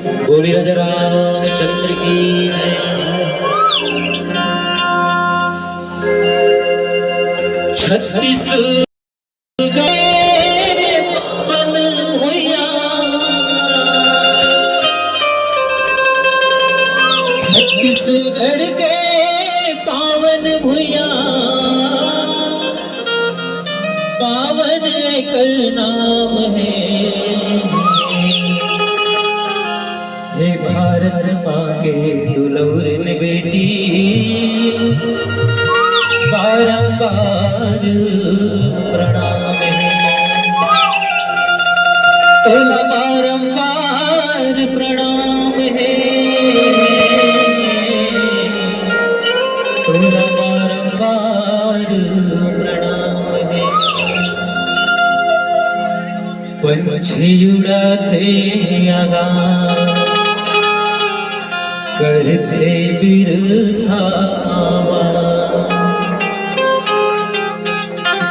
बोली राजा रामचंद्र की छत्तीस छत्तीसगढ़ के पावन भुइया पावन कर नाम है हे भारत माँ के दुलौरन बेटी बारंबार प्रणाम है तोला बारंबार प्रणाम है तोला बारंबार प्रणाम है पंछी उड़ाते आगान करते बिरछावा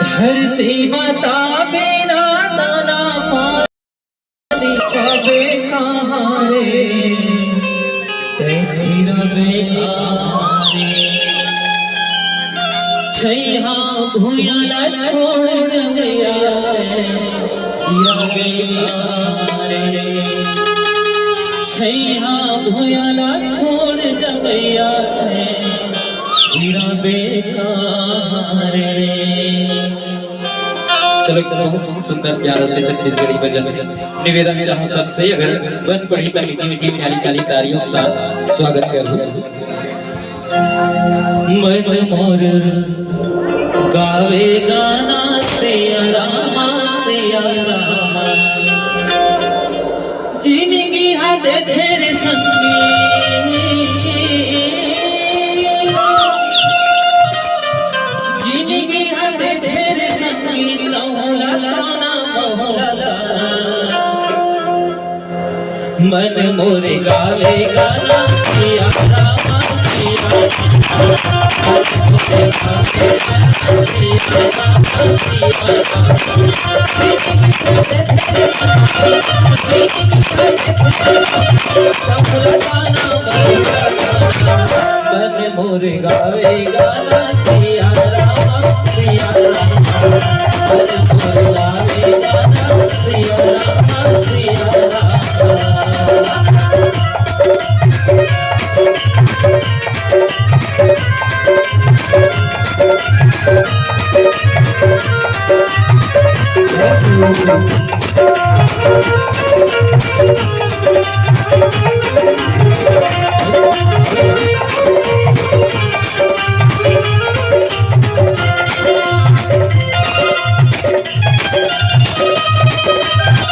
धरती माता बिना दाना पानी पावे कहाँ रे तेरी रवे कहाँ रे छैया भूया छोड़ गया रवे कहाँ रे छैया भूया छोड़ जगैया है हीरा बेकार रे। चलो बहुत सुंदर प्यारा से छत्तीसगढ़ी भजन निवेदन चाहूँ सबसे अगर बन पढ़ी पर मीठी मीठी प्यारी प्यारी तालियों के साथ स्वागत करूँ। मन मोर गावे गाना से रामा जिंदगी हाथ तेरे संगी जिंदगी हाथ तेरे संगी मन मोरे गावे गाना सिया रामा मन मोरे गावे गाना सिया रामा सिया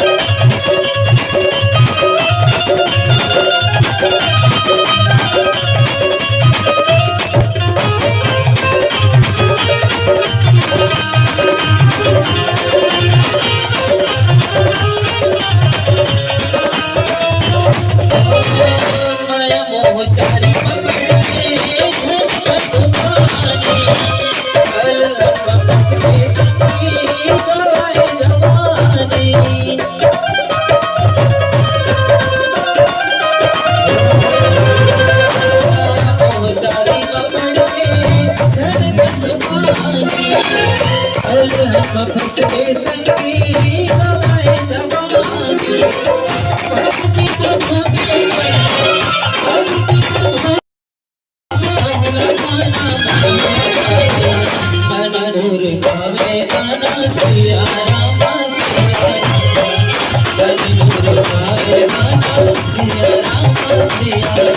मन मोरे गावे गाना सिया रामा सिया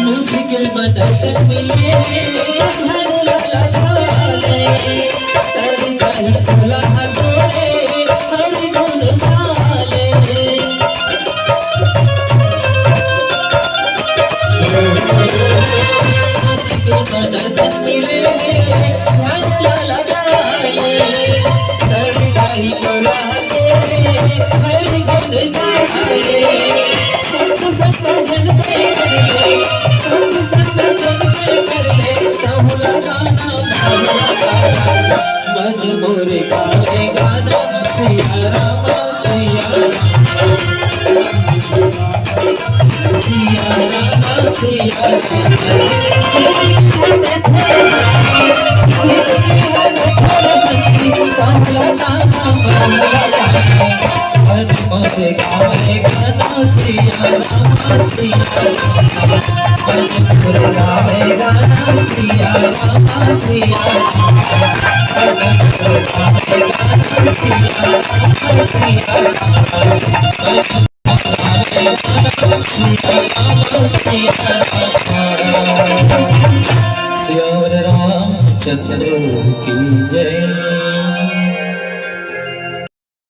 मुश्किल मदद मिले हर ललकाले तर जाहि झोला जोड़े हर गुण गाले मुश्किल मदद मिले हर ललकाले तर जाहि झोला जोड़े हर गुण गाले संत संत जन पे संत संत जन पे कर ले बहुला गाना मन मोरे गावे गाना सिया राम सिया राम सिया बहुला गाना मन मोरे गावे गाना सिया राम सिया मन मोरे गावे गाना सिया राम सिया मन मोरे गावे गाना सिया राम सिया सिया राम चंद्र की जय।